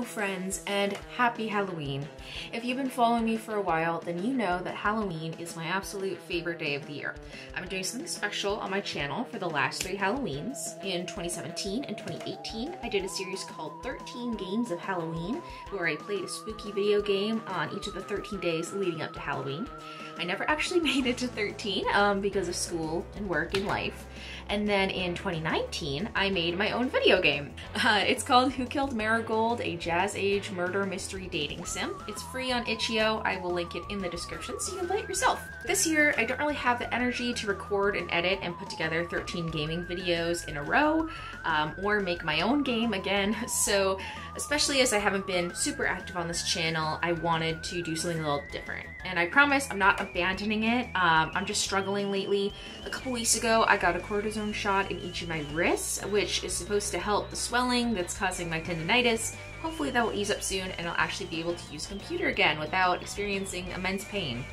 Hello friends, and happy Halloween. If you've been following me for a while, then you know that Halloween is my absolute favorite day of the year. I'm doing something special on my channel for the last 3 Halloweens. In 2017 and 2018, I did a series called 13 Games of Halloween, where I played a spooky video game on each of the 13 days leading up to Halloween. I never actually made it to 13 because of school and work and life. And then in 2019, I made my own video game. It's called Who Killed Marigold, a Jazz Age murder mystery dating sim. It's free on itch.io. I will link it in the description so you can play it yourself. This year, I don't really have the energy to record and edit and put together 13 gaming videos in a row, or make my own game again. So, especially as I haven't been super active on this channel, I wanted to do something a little different. And I promise I'm not abandoning it. I'm just struggling lately. A couple weeks ago, I got a cortisone shot in each of my wrists, which is supposed to help the swelling that's causing my tendinitis. Hopefully that will ease up soon and I'll actually be able to use a computer again without experiencing immense pain.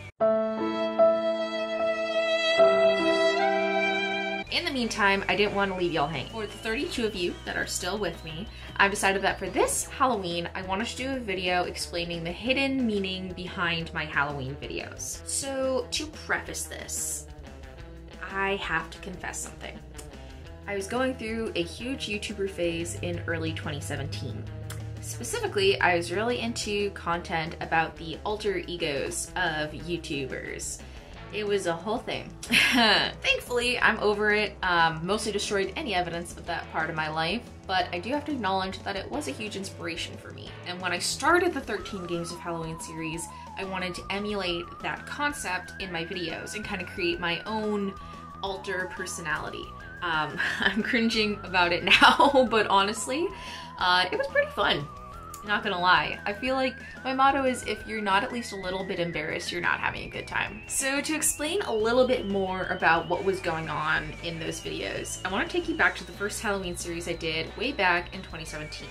In the meantime, I didn't want to leave y'all hanging. For the 32 of you that are still with me, I've decided that for this Halloween, I wanted to do a video explaining the hidden meaning behind my Halloween videos. So to preface this, I have to confess something. I was going through a huge YouTuber phase in early 2017. Specifically, I was really into content about the alter egos of YouTubers. It was a whole thing. Thankfully, I'm over it. Mostly destroyed any evidence of that part of my life, but I do have to acknowledge that it was a huge inspiration for me. And when I started the 13 Games of Halloween series, I wanted to emulate that concept in my videos and kind of create my own alter personality. I'm cringing about it now, but honestly, it was pretty fun. Not gonna lie. I feel like my motto is if you're not at least a little bit embarrassed, you're not having a good time. So to explain a little bit more about what was going on in those videos, I want to take you back to the first Halloween series I did way back in 2017.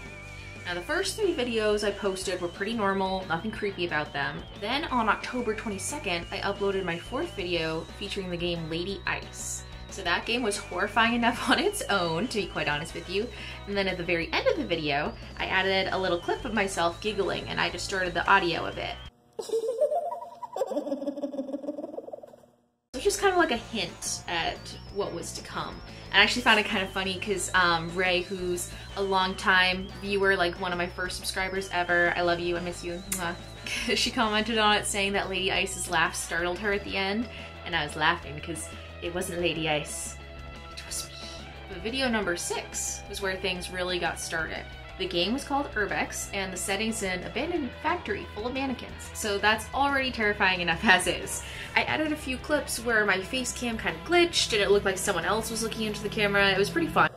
Now the first 3 videos I posted were pretty normal, nothing creepy about them. Then on October 22nd, I uploaded my 4th video featuring the game Lady Ice. So that game was horrifying enough on its own, to be quite honest with you. And then at the very end of the video, I added a little clip of myself giggling and I distorted the audio a bit. It's just kind of like a hint at what was to come. I actually found it kind of funny because Ray, who's a long-time viewer, like one of my first subscribers ever, I love you, I miss you, she commented on it saying that Lady Ice's laugh startled her at the end, and I was laughing because it wasn't Lady Ice, it was me. But video number 6 was where things really got started. The game was called Urbex, and the setting's an abandoned factory full of mannequins. So that's already terrifying enough as is. I added a few clips where my face cam kind of glitched and it looked like someone else was looking into the camera. It was pretty fun.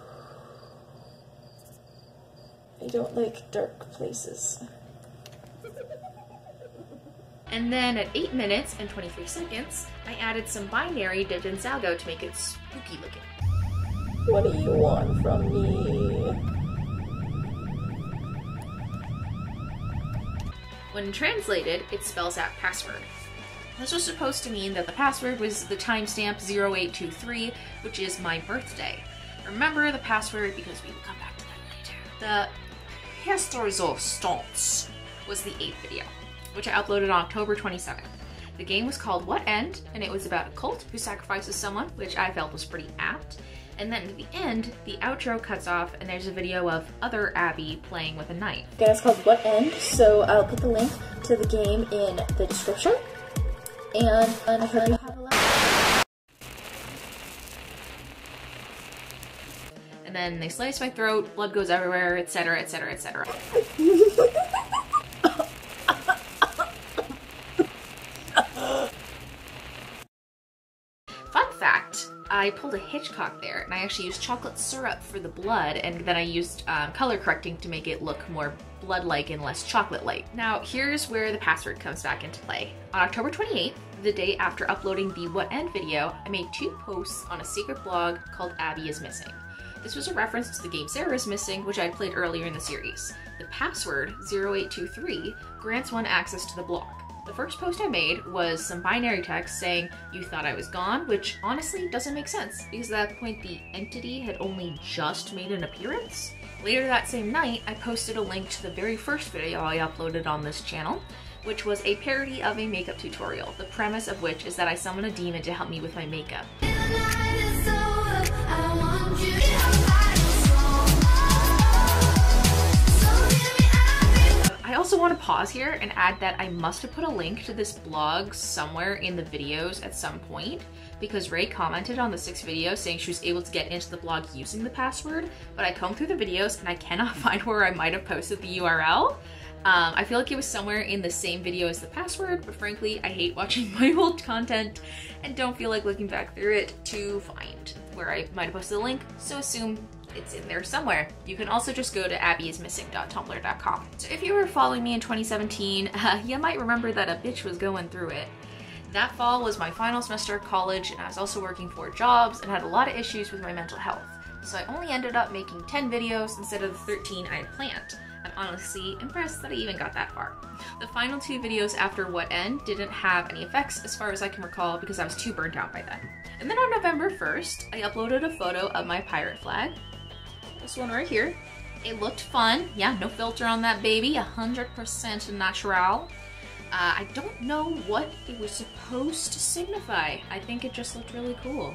I don't like dark places. And then at 8 minutes and 23 seconds, I added some binary dipped in Salgo to make it spooky looking. What do you want from me? When translated, it spells out password. This was supposed to mean that the password was the timestamp 0823, which is my birthday. Remember the password because we will come back to that later. The Resistance was the 8th video, which I uploaded on October 27th. The game was called What End, and it was about a cult who sacrifices someone, which I felt was pretty apt. And then at the end, the outro cuts off and there's a video of other Abby playing with a knife. Okay, it's called What End, so I'll put the link to the game in the description. And I hope you have a laugh. And then they slice my throat, blood goes everywhere, etc, etc, etc. Fun fact, I pulled a Hitchcock there, and I actually used chocolate syrup for the blood, and then I used color correcting to make it look more blood-like and less chocolate-like. Now, here's where the password comes back into play. On October 28th, the day after uploading the What End video, I made 2 posts on a secret blog called Abby is Missing. This was a reference to the game Sarah is Missing, which I had played earlier in the series. The password, 0823, grants one access to the blog. The first post I made was some binary text saying, "You thought I was gone," which honestly doesn't make sense because at that point the entity had only just made an appearance. Later that same night, I posted a link to the very first video I uploaded on this channel, which was a parody of a makeup tutorial, the premise of which is that I summon a demon to help me with my makeup. I also want to pause here and add that I must have put a link to this blog somewhere in the videos at some point, because Ray commented on the 6th video saying she was able to get into the blog using the password, but I combed through the videos and I cannot find where I might have posted the URL. I feel like it was somewhere in the same video as the password, but frankly, I hate watching my old content and don't feel like looking back through it to find where I might have posted the link, so assume it's in there somewhere. You can also just go to abbyismissing.tumblr.com. So if you were following me in 2017, you might remember that a bitch was going through it. That fall was my final semester of college, and I was also working 4 jobs and had a lot of issues with my mental health. So I only ended up making 10 videos instead of the 13 I had planned. I'm honestly impressed that I even got that far. The final 2 videos after What End didn't have any effects as far as I can recall because I was too burnt out by then. And then on November 1st, I uploaded a photo of my pirate flag. This one right here. It looked fun. Yeah, no filter on that baby, 100% natural. I don't know what it was supposed to signify. I think it just looked really cool.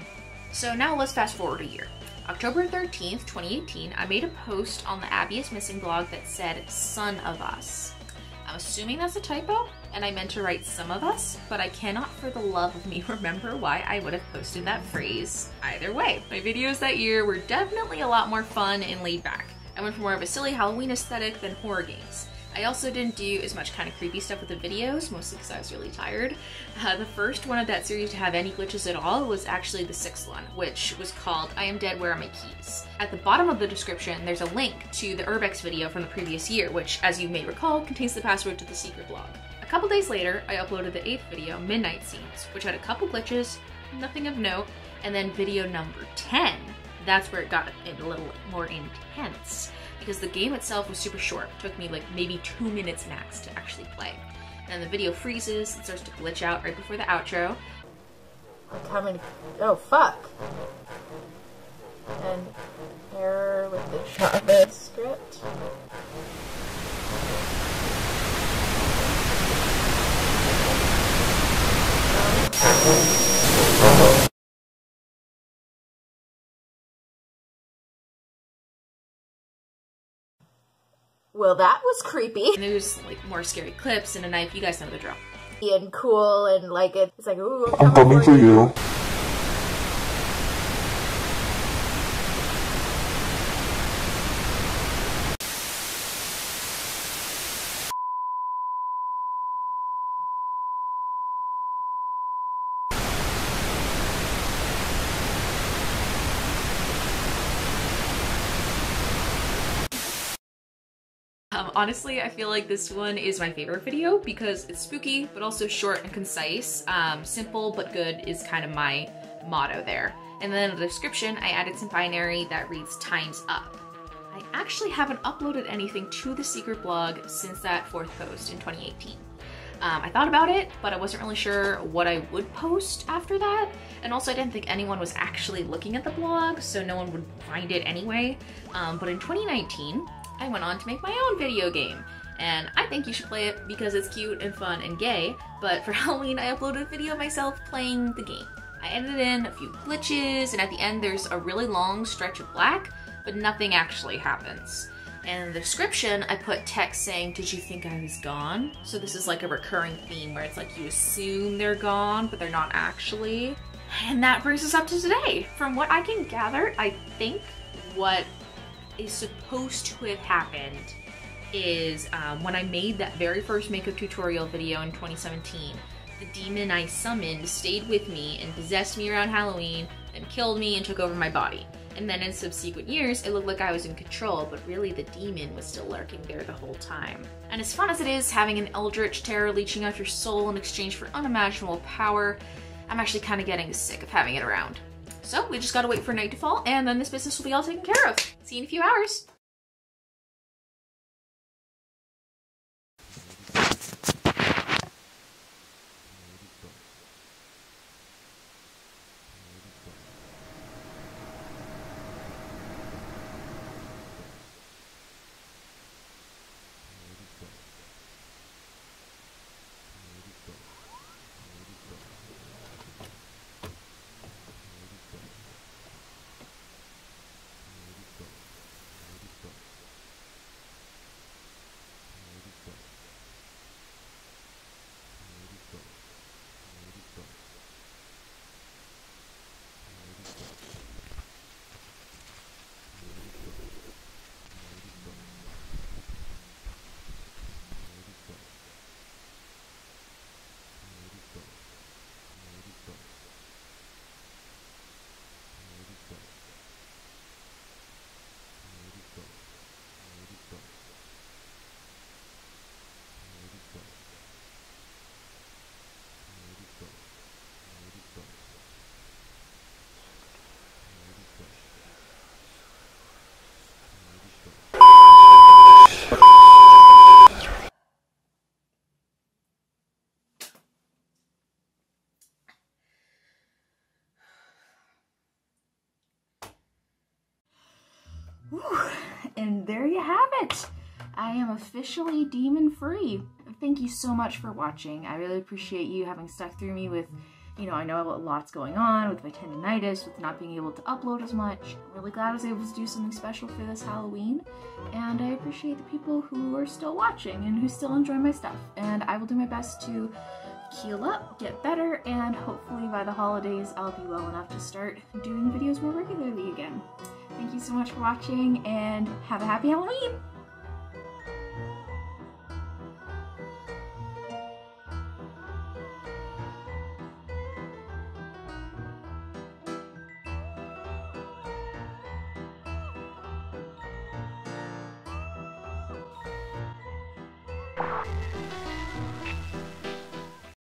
So now let's fast forward a year. October 13th, 2018, I made a post on the Abby is Missing blog that said, "Son of Us." I'm assuming that's a typo, and I meant to write "some of us," but I cannot for the love of me remember why I would have posted that phrase. Either way, my videos that year were definitely a lot more fun and laid back. I went for more of a silly Halloween aesthetic than horror games. I also didn't do as much kind of creepy stuff with the videos, mostly because I was really tired. The first one of that series to have any glitches at all was actually the 6th one, which was called "I Am Dead, Where Are My Keys?" At the bottom of the description, there's a link to the Urbex video from the previous year, which, as you may recall, contains the password to the secret blog. A couple days later, I uploaded the 8th video, Midnight Scenes, which had a couple glitches, nothing of note, and then video number 10. That's where it got a little more intense, because the game itself was super short. It took me like maybe 2 minutes max to actually play. And the video freezes and starts to glitch out right before the outro. Oh fuck. And error with the JavaScript. Well, that was creepy. And there's like more scary clips and a knife. You guys know the drill. And cool, and like it's like, ooh, I'm coming for you. Honestly, I feel like this one is my favorite video because it's spooky, but also short and concise. Simple but good is kind of my motto there. And then in the description, I added some binary that reads "time's up." I actually haven't uploaded anything to the secret blog since that 4th post in 2018. I thought about it, but I wasn't really sure what I would post after that. And also I didn't think anyone was actually looking at the blog, so no one would find it anyway. But in 2019, I went on to make my own video game, and I think you should play it because it's cute and fun and gay, but for Halloween I uploaded a video of myself playing the game. I edited in a few glitches, and at the end there's a really long stretch of black, but nothing actually happens. And in the description I put text saying, "Did you think I was gone?" So this is like a recurring theme where it's like you assume they're gone, but they're not actually. And that brings us up to today. From what I can gather, I think what is supposed to have happened is when I made that very first makeup tutorial video in 2017, the demon I summoned stayed with me and possessed me around Halloween and killed me and took over my body. And then in subsequent years, it looked like I was in control, but really the demon was still lurking there the whole time. And as fun as it is having an eldritch terror leeching out your soul in exchange for unimaginable power, I'm actually kind of getting sick of having it around. So we just gotta wait for night to fall, and then this business will be all taken care of. See you in a few hours. I am officially demon free. Thank you so much for watching. I really appreciate you having stuck through me with, I know a lot's going on with my tendinitis, with not being able to upload as much. I'm really glad I was able to do something special for this Halloween, and I appreciate the people who are still watching and who still enjoy my stuff. And I will do my best to heal up, get better, and hopefully by the holidays I'll be well enough to start doing videos more regularly again. Thank you so much for watching, and have a happy Halloween!